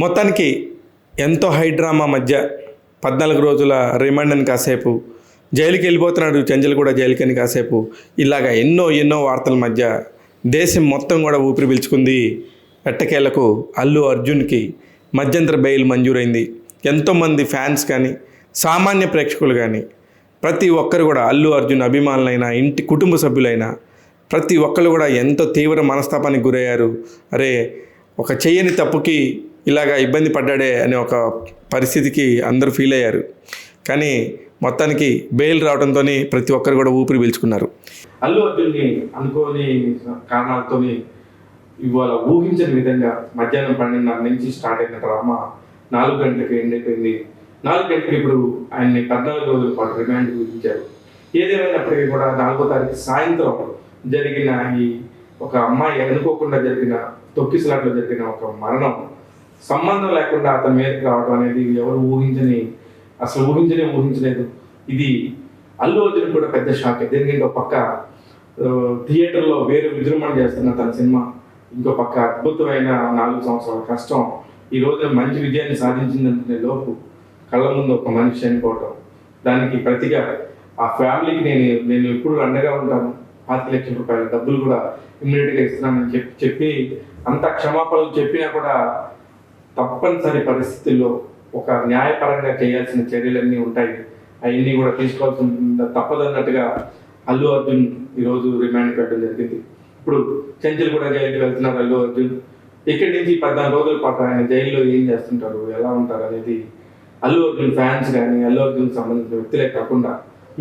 మొత్తానికి ఎంతో high drama మధ్య 14 రోజుల రిమాండ్ని కాసేపు జైలుకి వెళ్ళిపోతున్నాడు చెంచల్ కూడా జైలుకని కాసేపు ఇలాగ ఎన్నో వార్తల మధ్య దేశం మొత్తం కూడా ఊపిరి పీల్చుకుంది. ఎట్టకేలకు అల్లు అర్జున్కి మధ్యంతర బెయిల్ మంజూరైంది. ఎంతోమంది ఫ్యాన్స్ కానీ సామాన్య ప్రేక్షకులు కానీ ప్రతి ఒక్కరు కూడా అల్లు అర్జున్ అభిమానులైన ఇంటి కుటుంబ సభ్యులైన ప్రతి ఒక్కరు కూడా ఎంతో తీవ్ర మనస్తాపానికి గురయ్యారు. అరే, ఒక చెయ్యని తప్పుకి ఇలాగ ఇబ్బంది పడ్డాడే అనే ఒక పరిస్థితికి అందరూ ఫీల్ అయ్యారు. కానీ మొత్తానికి బెయిల్ రావడంతో ప్రతి ఒక్కరు కూడా ఊపిరి పీల్చుకున్నారు. అల్లు అర్జున్ని అనుకోని కారణాలతో ఇవాళ ఊహించని విధంగా మధ్యాహ్నం 12:30 నుంచి స్టార్ట్ అయిన డ్రామా 4 గంటలకు ఎండ్ అయిపోయింది. 4 గంటలకు ఇప్పుడు ఆయన్ని 14 రోజుల పాటు రిమాండ్ విధించారు. ఏదేమైనప్పటికీ కూడా 4వ తారీఖు సాయంత్రం జరిగిన ఈ ఒక అమ్మాయి అనుకోకుండా జరిగిన తొక్కిసలాట్లో జరిగిన ఒక మరణం సంబంధం లేకుండా అతని మీదకి రావడం అనేది ఎవరు ఊహించలేదు. ఇది అల్లు అర్జున్ కూడా పెద్ద షాక్. ఎందుకంటే ఒక పక్క థియేటర్లో వేరే విజృంభణ చేస్తున్న తన సినిమా, ఇంకో పక్క అద్భుతమైన 4 సంవత్సరాల కష్టం ఈ రోజు మంచి విజయాన్ని సాధించిందంటే లోపు కళ్ళ ముందు ఒక మనిషి చనిపోవటం, దానికి ప్రతిగా ఆ ఫ్యామిలీకి నేను ఎప్పుడు అండగా ఉంటాను, 5 లక్షల రూపాయల డబ్బులు కూడా ఇమ్మీడియట్గా ఇస్తున్నానని చెప్పి అంత క్షమాపణలు చెప్పినా కూడా తప్పనిసరి పరిస్థితుల్లో ఒక న్యాయపరంగా చేయాల్సిన చర్యలన్నీ ఉంటాయి, అవన్నీ కూడా తీసుకోవాల్సిన తప్పదన్నట్టుగా అల్లు అర్జున్ ఈరోజు రిమాండ్ పెట్టడం జరిగింది. ఇప్పుడు చెంచల్ కూడా జైలుకి వెళ్తున్నారు అల్లు అర్జున్. ఇక్కడి నుంచి 14 రోజుల పాటు ఆయన జైల్లో ఏం చేస్తుంటారు, ఎలా ఉంటారు అనేది అల్లు అర్జున్ ఫ్యాన్స్ కానీ అల్లు అర్జున్ సంబంధించిన వ్యక్తులే కాకుండా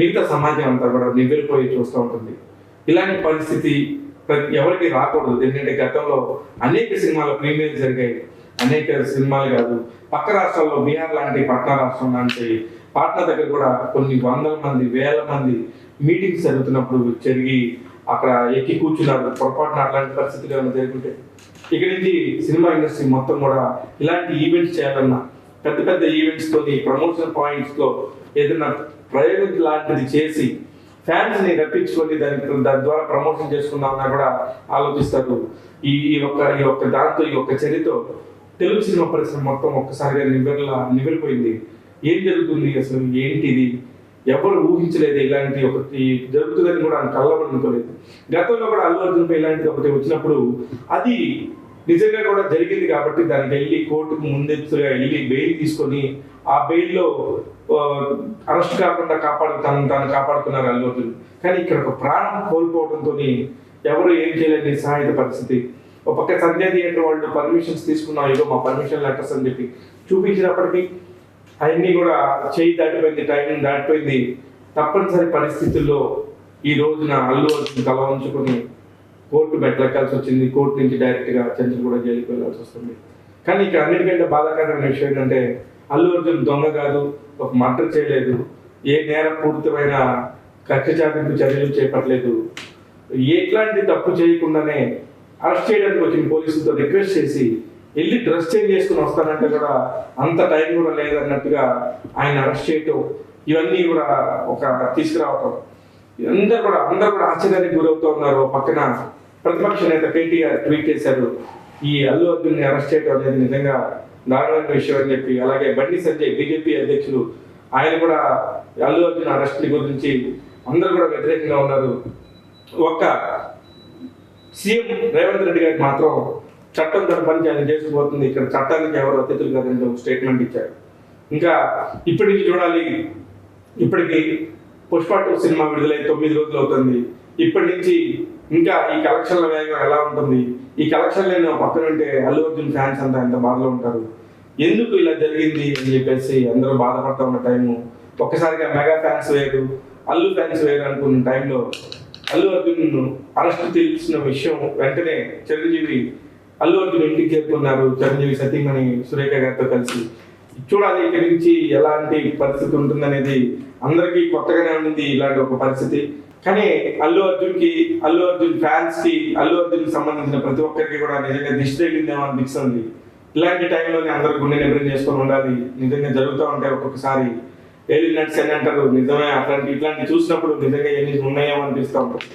మిగతా సమాజం అంతా కూడా నివ్వెరపోయి చూస్తూ ఉంటుంది. ఇలాంటి పరిస్థితి ఎవరికి రాకూడదు. ఎందుకంటే గతంలో అనేక సినిమాలు ప్రీమియర్ జరిగాయి. అనేక సినిమాలు కాదు, పక్క రాష్ట్రాల్లో బీహార్ లాంటి పట్నా రాష్ట్రం లాంటి పాట్నా దగ్గర కూడా కొన్ని వందల మంది వేల మంది మీటింగ్స్ జరుగుతున్నప్పుడు జరిగి అక్కడ ఎక్కి కూర్చున్నారు. పొరపాటున అట్లాంటి పరిస్థితులు ఏమైనా జరుగుతుంటే ఇక్కడి నుంచి సినిమా ఇండస్ట్రీ మొత్తం కూడా ఇలాంటి ఈవెంట్స్ చేయాలన్నా పెద్ద ఈవెంట్స్తో ప్రమోషన్ పాయింట్స్లో ఏదైనా ప్రయోగం లాంటిది చేసి ఫ్యాన్స్ని రప్పించుకొని దాని ద్వారా ప్రమోషన్ చేసుకుందామన్నా కూడా ఆలోచిస్తారు. ఈ ఒక్క దాంతో ఈ ఒక్క చర్యతో తెలుగు సినిమా పరిశ్రమ మొత్తం ఒక్కసారిగా నివ్వెరపోయింది. ఏం జరుగుతుంది అసలు, ఏంటిది, ఎవరు ఊహించలేదు. ఇలాంటి ఒకటి జరుగుతుందని కూడా కళ్ళబడి అనుకోలేదు. గతంలో కూడా అల్లు అర్జున్పై ఇలాంటిది ఒకటి వచ్చినప్పుడు అది నిజంగా కూడా జరిగింది కాబట్టి దానికి వెళ్ళి కోర్టుకు ముందెత్తుగా వెళ్ళి బెయిల్ తీసుకొని ఆ బెయిల్లో అరెస్ట్ కాకుండా తను కాపాడుతున్నారు అల్లు అర్జున్. కానీ ఇక్కడ ఒక ప్రాణం కోల్పోవడంతో ఎవరు ఏం చేయలేని నిస్సహాయత పరిస్థితి. ఒక పక్క సంధ్య థియేటర్ వాళ్ళు పర్మిషన్స్ తీసుకున్నాం, ఏదో మా పర్మిషన్ లెటర్స్ అని చెప్పి చూపించినప్పటికీ అవన్నీ కూడా చేయి దాటిపోయింది, టైం దాటిపోయింది. తప్పనిసరి పరిస్థితుల్లో ఈ రోజున అల్లు అర్జున్ తల ఉంచుకొని కోర్టు మెట్లెక్కాల్సి వచ్చింది. కోర్టు నుంచి డైరెక్ట్గా చెంచల్ కూడా జైలుకి వెళ్ళాల్సి వస్తుంది. కానీ ఇక్కడ అన్నిటికంటే బాధాకరమైన విషయం ఏంటంటే అల్లు అర్జున్ దొంగ కాదు, ఒక మర్డర్ చేయలేదు, ఏ నేరపూరితమైన కక్ష చాటింపు చర్యలు చేపట్టలేదు. ఎట్లాంటి తప్పు చేయకుండానే అరెస్ట్ చేయడానికి వచ్చిన పోలీసులతో రిక్వెస్ట్ చేసి వెళ్ళి డ్రెస్ చేంజ్ చేసుకుని వస్తానంటే కూడా అంత టైం కూడా లేదన్నట్టుగా ఆయన అరెస్ట్ చేయటం, ఇవన్నీ కూడా ఒక తీసుకురావటం అందరూ కూడా ఆశ్చర్యానికి గురవుతూ ఉన్నారు. పక్కన ప్రతిపక్ష నేత కేటీఆర్ ట్వీట్ చేశారు, ఈ అల్లు అర్జున్ని అరెస్ట్ చేయడం అనేది నిజంగా దారుణమైన విషయం అని చెప్పి. అలాగే బండి సంజయ్ బీజేపీ అధ్యక్షులు ఆయన కూడా అల్లు అర్జున్ అరెస్ట్ గురించి అందరూ కూడా వ్యతిరేకంగా ఉన్నారు. ఒక్క సీఎం రేవంత్ రెడ్డి గారికి మాత్రం చట్టం తన పని ఆయన చేసుకుపోతుంది, ఇక్కడ చట్టానికి ఎవరు అతిథులు కాదని ఒక స్టేట్మెంట్ ఇచ్చారు. ఇంకా ఇప్పటి నుంచి చూడాలి, ఇప్పటికి పుష్ప 2 సినిమా విడుదలై 9 రోజులు అవుతుంది. ఇప్పటి నుంచి ఇంకా ఈ కలెక్షన్ల వేగం ఎలా ఉంటుంది, ఈ కలెక్షన్ లేని పక్కన ఉంటే అల్లు అర్జున్ ఫ్యాన్స్ అంతా ఎంత బాధలో ఉంటారు, ఎందుకు ఇలా జరిగింది అని చెప్పేసి అందరూ బాధపడతా ఉన్న టైము. ఒక్కసారిగా మెగా ఫ్యాన్స్ వేరు, అల్లు ఫ్యాన్స్ వేరు అనుకున్న టైంలో అల్లు అర్జున్ అరెస్ట్ తెలిసిన విషయం వెంటనే చిరంజీవి అల్లు అర్జున్ ఇంటికి చేరుకున్నారు. చిరంజీవి సతీమణి సురేఖ గారితో కలిసి చూడాలి ఇక్కడి నుంచి ఎలాంటి పరిస్థితి ఉంటుందనేది అందరికీ కొత్తగానే ఉంది ఇలాంటి ఒక పరిస్థితి. కానీ అల్లు అర్జున్ ఫ్యాన్స్ కి అల్లు అర్జున్ సంబంధించిన ప్రతి ఒక్కరికి కూడా నిజంగా దిష్టి తగిలిందేమో అనిపిస్తుంది. ఇలాంటి టైంలోనే అందరు గుండె నిబ్రం చేసుకొని ఉండాలి. నిజంగా జరుగుతూ ఉంటే ఒక్కొక్కసారి ఏలినట్స్ అని అంటారు, నిజమే ఇట్లాంటి చూసినప్పుడు నిజంగా ఎన్ని ఉన్నాయేమో అనిపిస్తూ ఉంటుంది.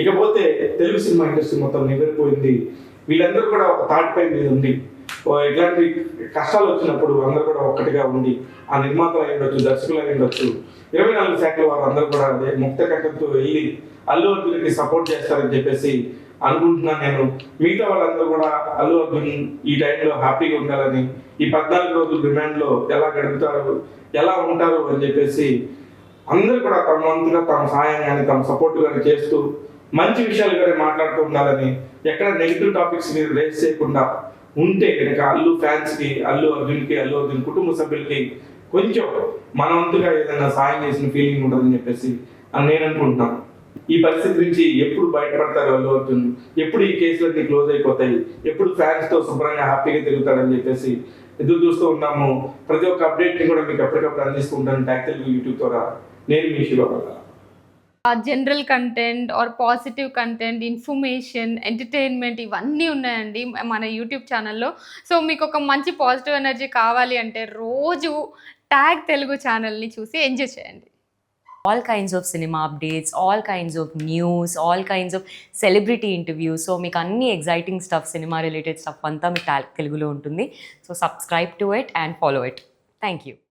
ఇకపోతే తెలుగు సినిమా ఇండస్ట్రీ మొత్తం నివ్వెరపోయింది. వీళ్ళందరూ కూడా ఒక థాట్ పై మీద ఉంది. ఇట్లాంటి కష్టాలు వచ్చినప్పుడు అందరూ కూడా ఒక్కటిగా ఉండి ఆ నిర్మాతలు అయి ఉండొచ్చు, దర్శకులు అయి ఉండొచ్చు, 24 శాఖల వారు అందరూ కూడా అదే ముక్త కంఠంతో వెళ్ళి అల్లు అర్జున్కి సపోర్ట్ చేస్తారని చెప్పేసి అనుకుంటున్నాను నేను. మిగతా వాళ్ళందరూ కూడా అల్లు అర్జున్ ఈ టైంలో హ్యాపీగా ఉండాలని, ఈ 14 రోజులు రిమాండ్లో ఎలా గడుపుతారు, ఎలా ఉంటారు అని చెప్పేసి అందరూ కూడా తమ వంతుగా తమ సాయం కానీ తమ సపోర్ట్ కానీ చేస్తూ మంచి విషయాలు కానీ మాట్లాడుతూ ఉండాలని, ఎక్కడ నెగిటివ్ టాపిక్స్ మీరు రేస్ చేయకుండా ఉంటే కనుక అల్లు ఫ్యాన్స్కి, అల్లు అర్జున్ కుటుంబ సభ్యులకి కొంచెం మన వంతుగా ఏదైనా సాయం చేసిన ఫీలింగ్ ఉంటుందని చెప్పేసి నేను అనుకుంటున్నాను. ఈ పరిస్థితి నుంచి ఎప్పుడు బయటపడతారు అల్లు అర్జున్, ఎప్పుడు ఈ కేసులన్నీ క్లోజ్ అయిపోతాయి, ఎప్పుడు ఫ్యాన్స్తో శుభ్రంగా హ్యాపీగా తిరుగుతాడని చెప్పేసి ఎదురు చూస్తూ ఉన్నాము. ప్రతి ఒక్క అప్డేట్ని కూడా మీకు ఎప్పటికప్పుడు అందిస్తూ ఉంటాను ట్యాగ్ తెలుగు యూట్యూబ్ ద్వారా. నేను మీ Shivabala. General content or positive content, information, entertainment ఇవన్నీ ఉన్నాయండి మన యూట్యూబ్ ఛానల్లో. సో మీకు ఒక మంచి పాజిటివ్ ఎనర్జీ కావాలి అంటే రోజు ట్యాగ్ తెలుగు ఛానల్ని చూసి ఎంజాయ్ చేయండి. All kinds of cinema updates, all kinds of news, all kinds of celebrity interviews. So మీకు అన్ని exciting stuff, cinema related stuff అంతా మీ తెలుగులో ఉంటుంది. So subscribe to it and follow it. Thank you.